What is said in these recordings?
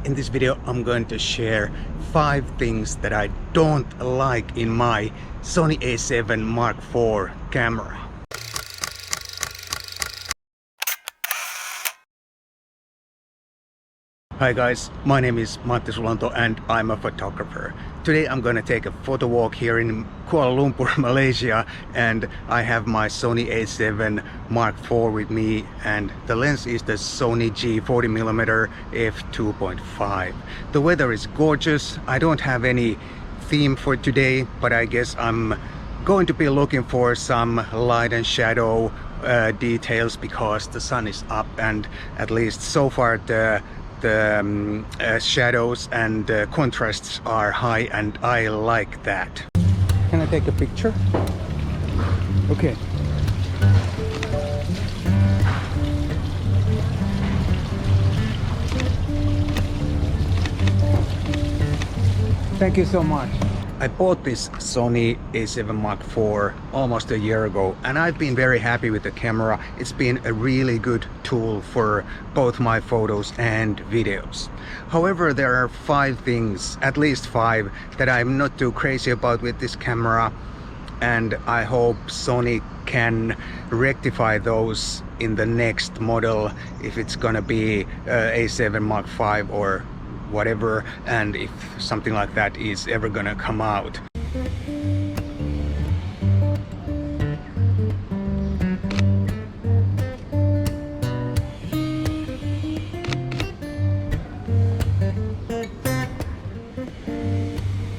In this video I'm going to share 5 things that I don't like in my Sony A7 Mark IV camera. Hi guys, my name is Matti Sulanto and I'm a photographer. Today I'm going to take a photo walk here in Kuala Lumpur, Malaysia, and I have my Sony A7 Mark IV with me, and the lens is the Sony G40mm f2.5. The weather is gorgeous. I don't have any theme for today, but I guess I'm going to be looking for some light and shadow details because the sun is up, and at least so far the shadows and contrasts are high, and I like that. Can I take a picture? Okay. Thank you so much. I bought this Sony A7 Mark IV almost a year ago, and I've been very happy with the camera. It's been a really good tool for both my photos and videos. However, there are 5 things, at least 5, that I'm not too crazy about with this camera, and I hope Sony can rectify those in the next model, if it's gonna be A7 Mark V or whatever, and if something like that is ever gonna come out.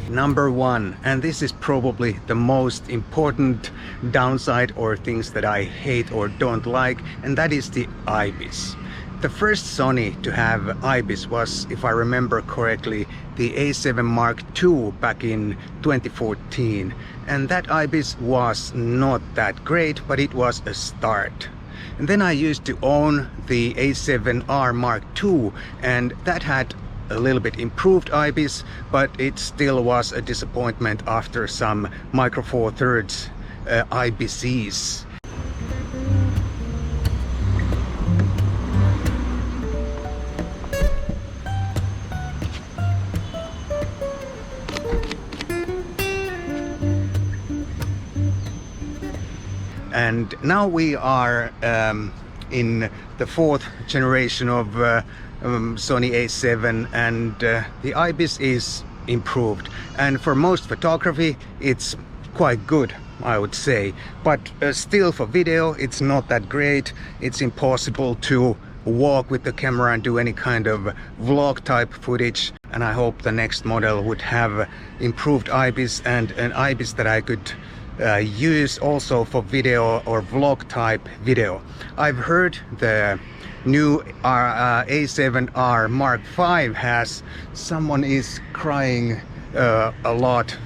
Number 1, and this is probably the most important downside or things that I hate or don't like, and that is the IBIS. The first Sony to have IBIS was, if I remember correctly, the A7 Mark II back in 2014, and that IBIS was not that great, but it was a start. And then I used to own the A7R Mark II, and that had a little bit improved IBIS, but it still was a disappointment after some Micro Four Thirds IBISs. And now we are in the 4th generation of Sony A7, and the IBIS is improved, and for most photography it's quite good, I would say, but still for video it's not that great. It's impossible to walk with the camera and do any kind of vlog type footage, and I hope the next model would have improved IBIS, and an IBIS that I could use also for video or vlog type video. I've heard the new A7R Mark V has, someone is crying a lot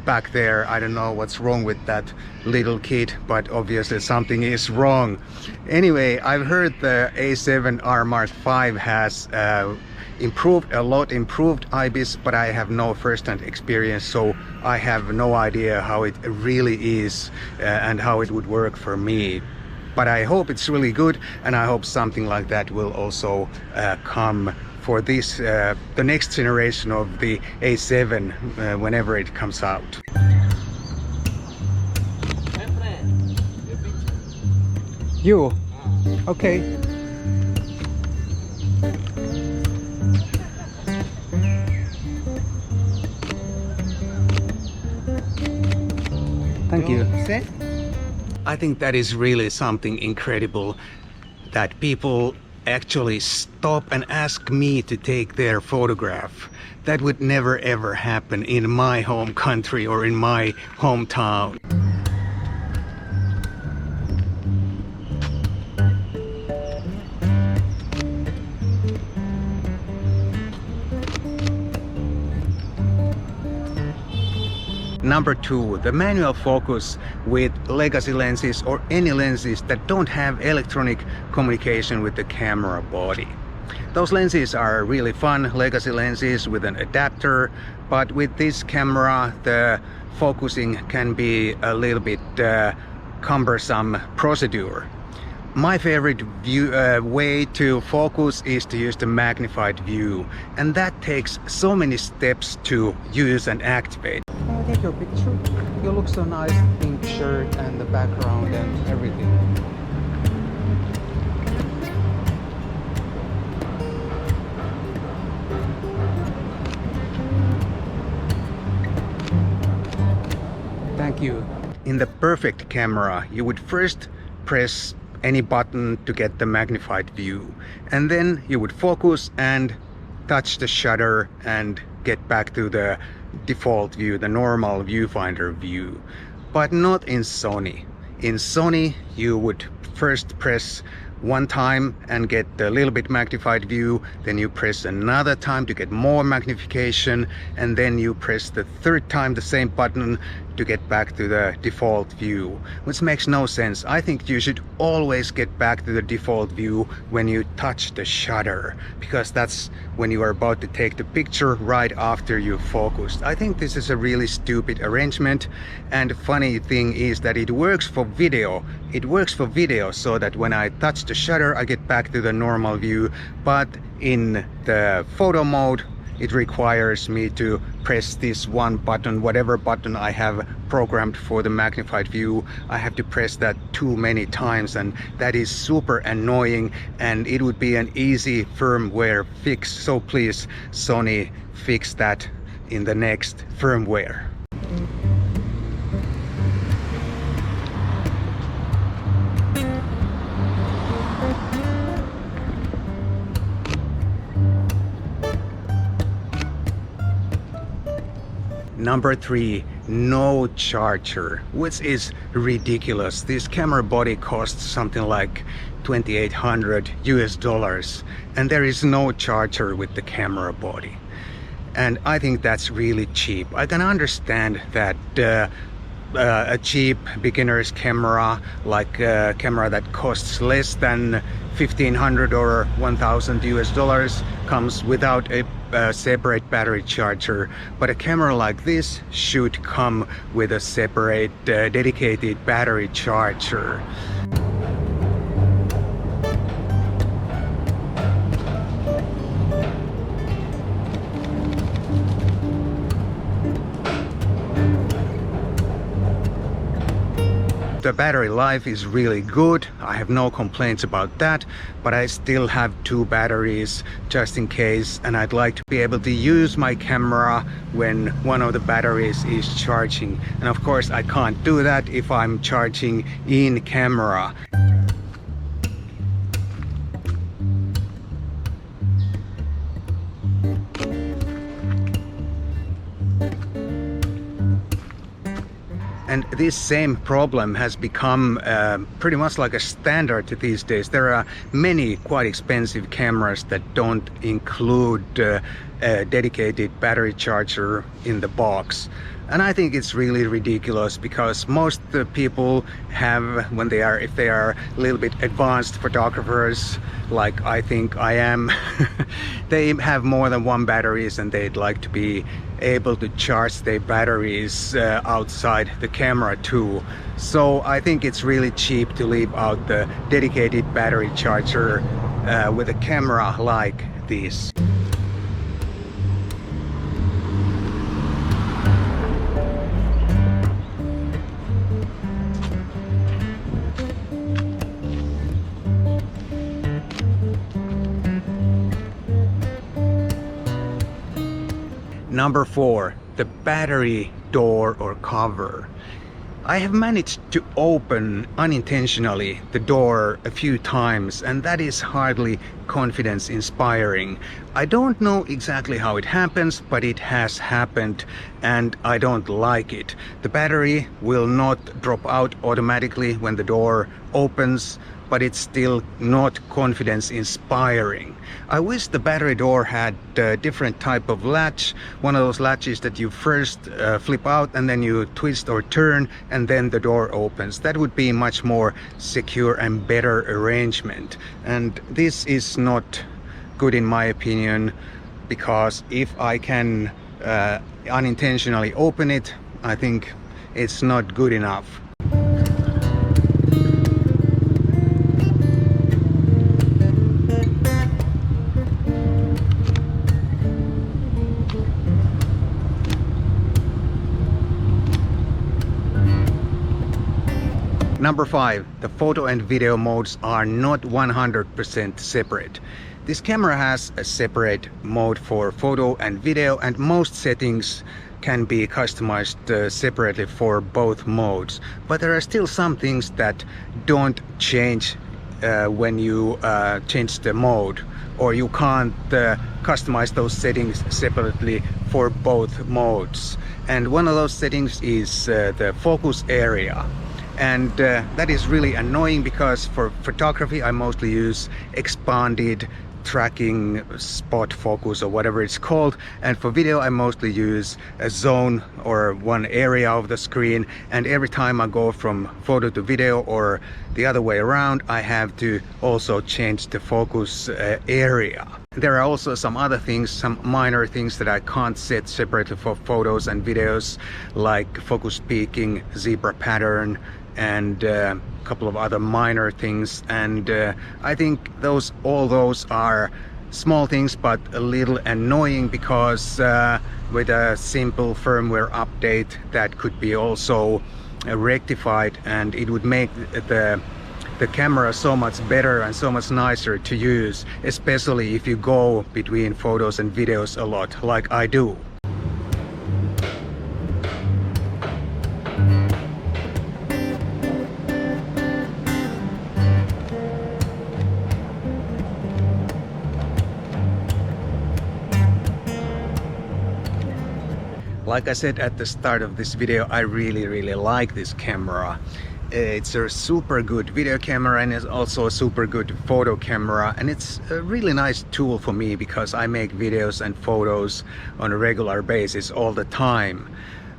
back there. I don't know what's wrong with that little kid, but obviously something is wrong. Anyway, I've heard the A7R Mark V has improved IBIS, but I have no first-hand experience, so I have no idea how it really is and how it would work for me. But I hope it's really good, and I hope something like that will also come for this the next generation of the A7 whenever it comes out. You? Okay. Thank you. I think that is really something incredible, that people actually stop and ask me to take their photograph. That would never ever happen in my home country or in my hometown. Number 2, the manual focus with legacy lenses or any lenses that don't have electronic communication with the camera body. Those lenses are really fun, legacy lenses with an adapter, but with this camera the focusing can be a little bit cumbersome procedure. My favorite way to focus is to use the magnified view, and that takes so many steps to use and activate. Can I take your picture? You look so nice, pink shirt and the background and everything. Thank you. In the perfect camera, you would first press any button to get the magnified view, and then you would focus and touch the shutter and get back to the default view, the normal viewfinder view. But not in Sony. In Sony, you would first press one time and get a little bit magnified view, then you press another time to get more magnification, and then you press the third time the same button to get back to the default view, which makes no sense. I think you should always get back to the default view when you touch the shutter, because that's when you are about to take the picture right after you focused. I think this is a really stupid arrangement, and the funny thing is that it works for video. It works for video so that when I touch the shutter I get back to the normal view, but in the photo mode it requires me to press this one button, whatever button I have programmed for the magnified view. I have to press that too many times, and that is super annoying, and it would be an easy firmware fix. So please, Sony, fix that in the next firmware. Number 3, no charger, which is ridiculous. This camera body costs something like $2,800 and there is no charger with the camera body. And I think that's really cheap. I can understand that a cheap beginner's camera, like a camera that costs less than $1,500 or $1,000 comes without a separate battery charger, but a camera like this should come with a separate dedicated battery charger. The battery life is really good. I have no complaints about that, but I still have 2 batteries just in case, and I'd like to be able to use my camera when one of the batteries is charging. And of course I can't do that if I'm charging in camera. And this same problem has become pretty much like a standard these days. There are many quite expensive cameras that don't include a dedicated battery charger in the box. And I think it's really ridiculous, because most people have, when they are, if they are a little bit advanced photographers, like I think I am, they have more than 1 batteries and they'd like to be able to charge their batteries outside the camera too. So I think it's really cheap to leave out the dedicated battery charger with a camera like this. Number 4, the battery door or cover. I have managed to open unintentionally the door a few times, and that is hardly confidence inspiring. I don't know exactly how it happens, but it has happened and I don't like it. The battery will not drop out automatically when the door opens, but it's still not confidence inspiring. I wish the battery door had a different type of latch, one of those latches that you first flip out and then you twist or turn and then the door opens. That would be much more secure and better arrangement. And this is not good in my opinion, because if I can unintentionally open it, I think it's not good enough. Number 5, the photo and video modes are not 100% separate. This camera has a separate mode for photo and video, and most settings can be customized separately for both modes. But there are still some things that don't change when you change the mode, or you can't customize those settings separately for both modes. And one of those settings is the focus area. And that is really annoying because for photography I mostly use expanded tracking spot focus or whatever it's called, and for video I mostly use a zone or one area of the screen, and every time I go from photo to video or the other way around I have to also change the focus area. There are also some other things, some minor things that I can't set separately for photos and videos, like focus peaking, zebra pattern, and a couple of other minor things. And I think all those are small things but a little annoying, because with a simple firmware update that could be also rectified, and it would make the camera so much better and so much nicer to use, especially if you go between photos and videos a lot, like I do. Like I said at the start of this video, I really like this camera. It's a super good video camera, and it's also a super good photo camera, and it's a really nice tool for me because I make videos and photos on a regular basis all the time.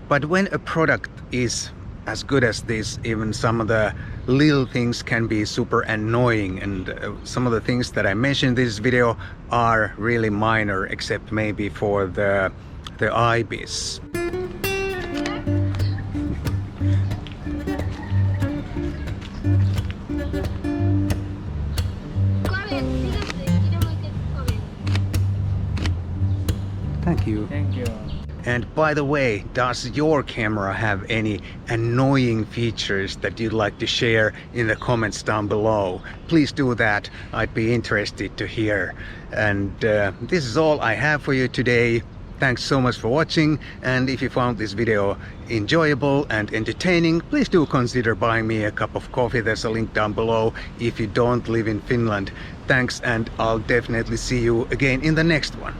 But when a product is as good as this, even some of the little things can be super annoying, and some of the things that I mentioned in this video are really minor, except maybe for the IBIS. Thank you. Thank you. And by the way, does your camera have any annoying features that you'd like to share in the comments down below? Please do that. I'd be interested to hear. And this is all I have for you today. Thanks so much for watching, and if you found this video enjoyable and entertaining, please do consider buying me a cup of coffee. There's a link down below if you don't live in Finland. Thanks, and I'll definitely see you again in the next one.